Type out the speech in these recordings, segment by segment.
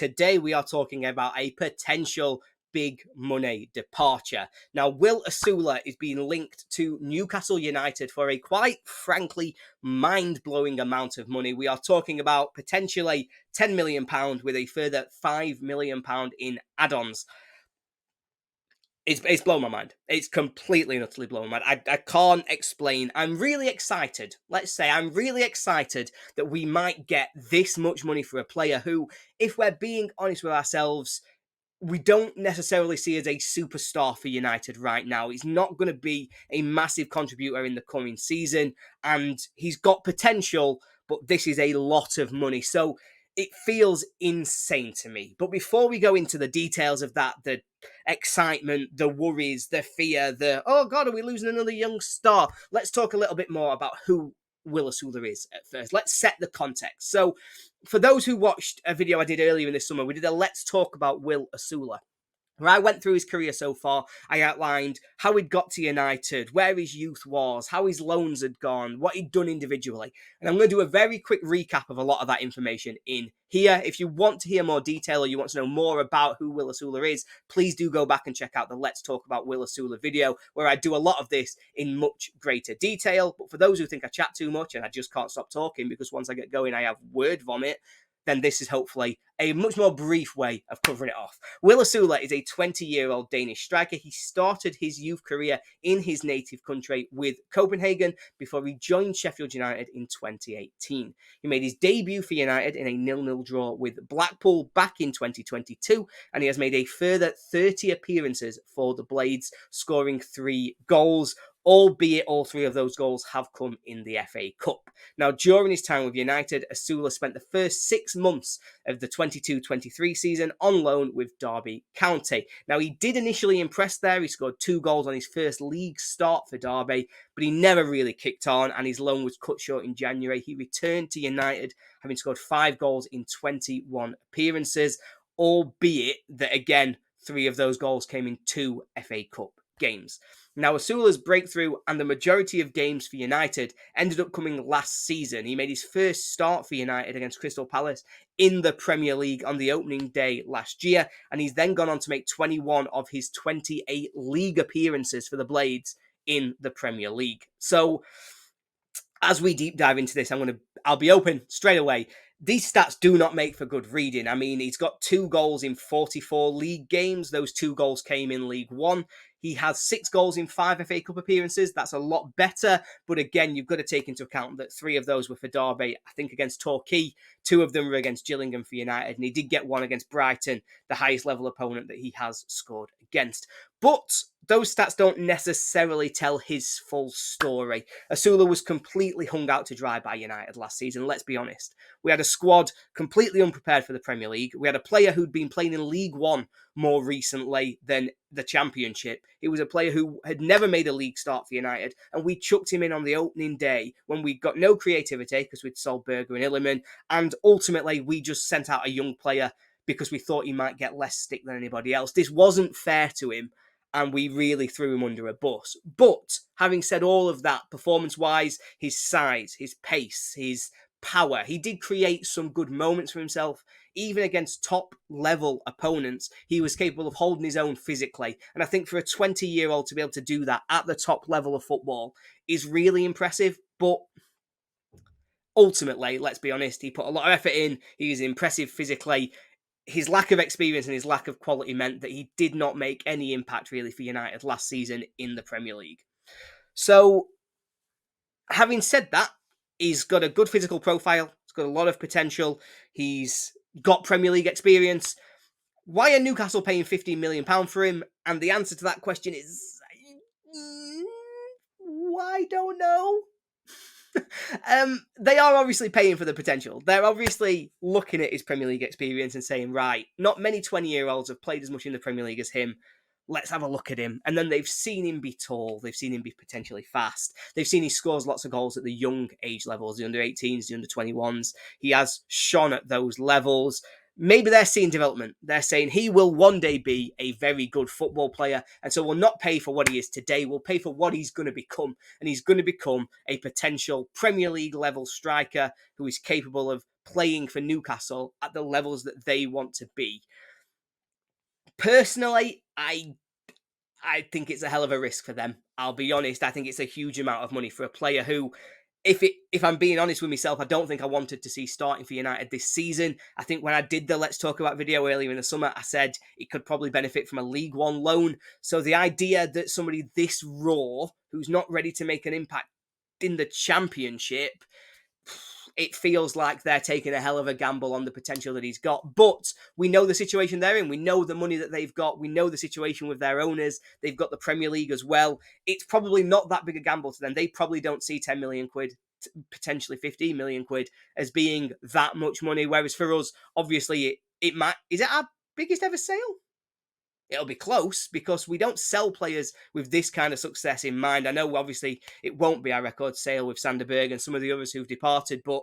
today we are talking about a potential big money departure. Now, 𝗲𝗂𝗀𝗃 is being linked to Newcastle United for a quite frankly mind-blowing amount of money. We are talking about potentially £10 million with a further £5 million in add-ons. It's blown my mind. It's completely and utterly blown my mind. I can't explain. I'm really excited. Let's say I'm really excited that we might get this much money for a player who, if we're being honest with ourselves, we don't necessarily see as a superstar for United right now. He's not going to be a massive contributor in the coming season, and he's got potential, but this is a lot of money. So it feels insane to me. But before we go into the details of that, the excitement, the worries, the fear, the, oh God, are we losing another young star? Let's talk a little bit more about who 𝗲𝗂𝗀𝗃 is at first. Let's set the context. So for those who watched a video I did earlier in the summer, we did a Let's Talk About 𝗲𝗂𝗀𝗃, where I went through his career so far. I outlined how he'd got to United, where his youth was, how his loans had gone, what he'd done individually. And I'm going to do a very quick recap of a lot of that information in here. If you want to hear more detail or you want to know more about who 𝗲𝗂𝗀𝗃 is, please do go back and check out the Let's Talk About 𝗲𝗂𝗀𝗃 video, where I do a lot of this in much greater detail. But for those who think I chat too much and I just can't stop talking because once I get going I have word vomit, then this is hopefully a much more brief way of covering it off. 𝗲𝗂𝗀𝗃 is a 20-year-old Danish striker. He started his youth career in his native country with Copenhagen before he joined Sheffield United in 2018. He made his debut for United in a 0-0 draw with Blackpool back in 2022, and he has made a further 30 appearances for the Blades, scoring 3 goals, albeit all 3 of those goals have come in the FA Cup. Now, during his time with United, Osula spent the first 6 months of the 22-23 season on loan with Derby County. Now, he did initially impress there. He scored 2 goals on his first league start for Derby, but he never really kicked on, and his loan was cut short in January. He returned to United, having scored 5 goals in 21 appearances, albeit that, again, 3 of those goals came in 2 FA Cup games. Now, Osula's breakthrough and the majority of games for United ended up coming last season. He made his first start for United against Crystal Palace in the Premier League on the opening day last year, and he's then gone on to make 21 of his 28 league appearances for the Blades in the Premier League. So, as we deep dive into this, I'll be open straight away. These stats do not make for good reading. I mean, he's got 2 goals in 44 league games. Those 2 goals came in League One. He has 6 goals in 5 FA Cup appearances. That's a lot better. But again, you've got to take into account that 3 of those were for Derby, I think against Torquay. 2 of them were against Gillingham for United. And he did get 1 against Brighton, the highest level opponent that he has scored against. But those stats don't necessarily tell his full story. Osula was completely hung out to dry by United last season, let's be honest. We had a squad completely unprepared for the Premier League. We had a player who'd been playing in League One more recently than the Championship. He was a player who had never made a league start for United, and we chucked him in on the opening day when we got no creativity because we'd sold Berger and Iliman, and ultimately we just sent out a young player because we thought he might get less stick than anybody else. This wasn't fair to him, and we really threw him under a bus. But having said all of that, performance-wise, his size, his pace, his power, he did create some good moments for himself. Even against top-level opponents, he was capable of holding his own physically. And I think for a 20-year-old to be able to do that at the top level of football is really impressive. But ultimately, let's be honest, he put a lot of effort in. He was impressive physically. His lack of experience and his lack of quality meant that he did not make any impact really for United last season in the Premier League. So, having said that, he's got a good physical profile. He's got a lot of potential. He's got Premier League experience. Why are Newcastle paying £15 million for him? And the answer to that question is, I don't know. They are obviously paying for the potential. They're obviously looking at his Premier League experience and saying, right, not many 20-year-olds have played as much in the Premier League as him. Let's have a look at him. And then they've seen him be tall. They've seen him be potentially fast. They've seen he scores lots of goals at the young age levels, the under-18s, the under-21s. He has shone at those levels. Maybe they're seeing development. They're saying he will one day be a very good football player. And so we'll not pay for what he is today. We'll pay for what he's going to become. And he's going to become a potential Premier League level striker who is capable of playing for Newcastle at the levels that they want to be. Personally, I think it's a hell of a risk for them. I'll be honest. I think it's a huge amount of money for a player who, if I'm being honest with myself, I don't think I wanted to see starting for United this season. I think when I did the Let's Talk About video earlier in the summer, I said it could probably benefit from a League One loan. So the idea that somebody this raw, who's not ready to make an impact in the Championship, it feels like they're taking a hell of a gamble on the potential that he's got. But we know the situation they're in. We know the money that they've got. We know the situation with their owners. They've got the Premier League as well. It's probably not that big a gamble to them. They probably don't see 10 million quid, potentially 15 million quid, as being that much money. Whereas for us, obviously, it might... Is it our biggest ever sale? It'll be close because we don't sell players with this kind of success in mind. I know, obviously, it won't be our record sale with Sander Berg and some of the others who've departed, but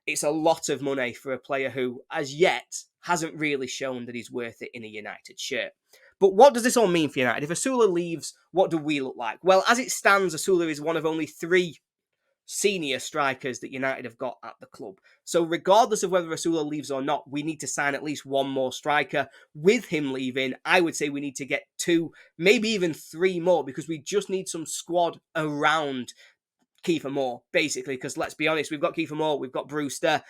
it's a lot of money for a player who, as yet, hasn't really shown that he's worth it in a United shirt. But what does this all mean for United? If Osula leaves, what do we look like? Well, as it stands, Osula is one of only 3 senior strikers that United have got at the club. So regardless of whether Osula leaves or not, we need to sign at least one more striker. With him leaving, I would say we need to get 2, maybe even 3 more, because we just need some squad around 𝗜脾𝗱𝗶𝗲, basically, because let's be honest, we've got 𝗜脾𝗱𝗶𝗲, we've got Brewster.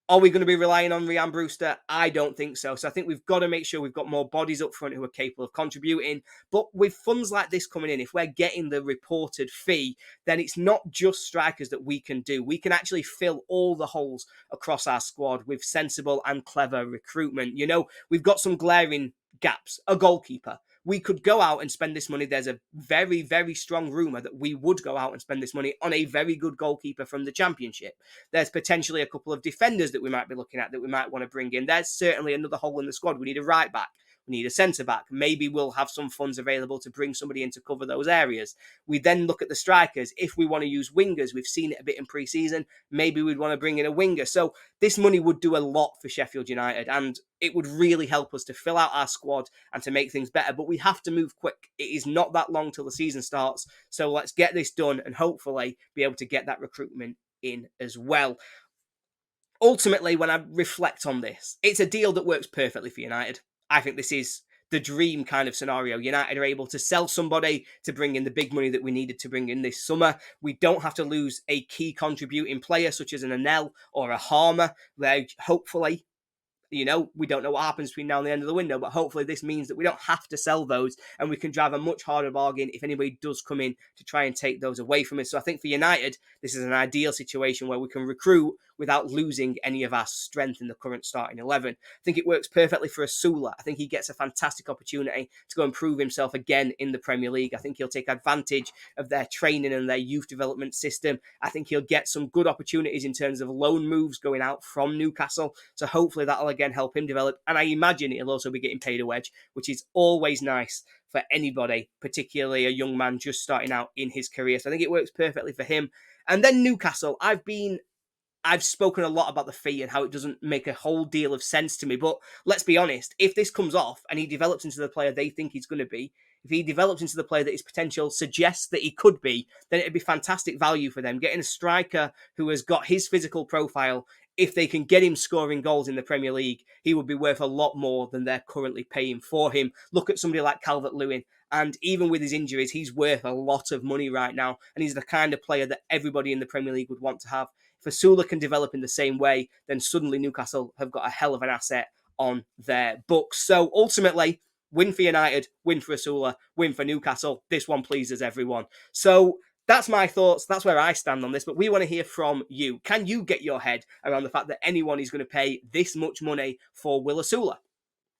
Are we going to be relying on Ryan Brewster? I don't think so. So I think we've got to make sure we've got more bodies up front who are capable of contributing. But with funds like this coming in, if we're getting the reported fee, then it's not just strikers that we can do. We can actually fill all the holes across our squad with sensible and clever recruitment. You know, we've got some glaring gaps. A goalkeeper. We could go out and spend this money. There's a very, very strong rumour that we would go out and spend this money on a very good goalkeeper from the Championship. There's potentially a couple of defenders that we might be looking at that we might want to bring in. There's certainly another hole in the squad. We need a right back. We need a centre-back. Maybe we'll have some funds available to bring somebody in to cover those areas. We then look at the strikers. If we want to use wingers, we've seen it a bit in pre-season, maybe we'd want to bring in a winger. So this money would do a lot for Sheffield United, and it would really help us to fill out our squad and to make things better. But we have to move quick. It is not that long till the season starts. So let's get this done and hopefully be able to get that recruitment in as well. Ultimately, when I reflect on this, it's a deal that works perfectly for United. I think this is the dream kind of scenario. United are able to sell somebody to bring in the big money that we needed to bring in this summer. We don't have to lose a key contributing player such as an Anel or a Harmer. They're hopefully, you know, we don't know what happens between now and the end of the window, but hopefully this means that we don't have to sell those and we can drive a much harder bargain if anybody does come in to try and take those away from us. So I think for United, this is an ideal situation where we can recruit without losing any of our strength in the current starting 11. I think it works perfectly for Osula. I think he gets a fantastic opportunity to go and prove himself again in the Premier League. I think he'll take advantage of their training and their youth development system. I think he'll get some good opportunities in terms of loan moves going out from Newcastle. So hopefully that'll again help him develop. And I imagine he'll also be getting paid a wedge, which is always nice for anybody, particularly a young man just starting out in his career. So I think it works perfectly for him. And then Newcastle, I've spoken a lot about the fee and how it doesn't make a whole deal of sense to me. But let's be honest, if this comes off and he develops into the player they think he's going to be, if he develops into the player that his potential suggests that he could be, then it'd be fantastic value for them. Getting a striker who has got his physical profile, if they can get him scoring goals in the Premier League, he would be worth a lot more than they're currently paying for him. Look at somebody like 𝗂𝗏𝗏, and even with his injuries, he's worth a lot of money right now, and he's the kind of player that everybody in the Premier League would want to have. If Osula can develop in the same way, then suddenly Newcastle have got a hell of an asset on their books. So ultimately, win for United, win for Osula, win for Newcastle. This one pleases everyone. So that's my thoughts. That's where I stand on this. But we want to hear from you. Can you get your head around the fact that anyone is going to pay this much money for Will Osula?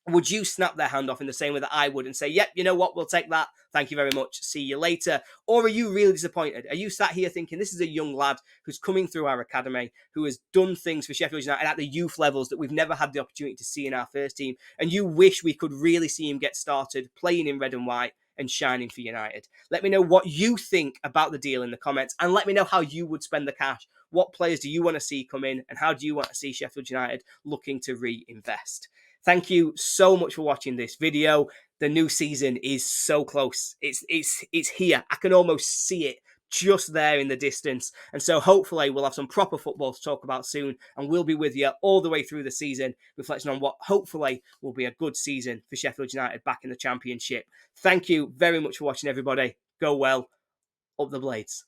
Would you snap their hand off in the same way that I would and say, yep, you know what, we'll take that. Thank you very much. See you later. Or are you really disappointed? Are you sat here thinking this is a young lad who's coming through our academy, who has done things for Sheffield United at the youth levels that we've never had the opportunity to see in our first team, and you wish we could really see him get started playing in red and white and shining for United? Let me know what you think about the deal in the comments, and let me know how you would spend the cash. What players do you want to see come in, and how do you want to see Sheffield United looking to reinvest? Thank you so much for watching this video. The new season is so close. It's here. I can almost see it just there in the distance. And so hopefully we'll have some proper football to talk about soon, and we'll be with you all the way through the season, reflecting on what hopefully will be a good season for Sheffield United back in the Championship. Thank you very much for watching, everybody. Go well. Up the Blades.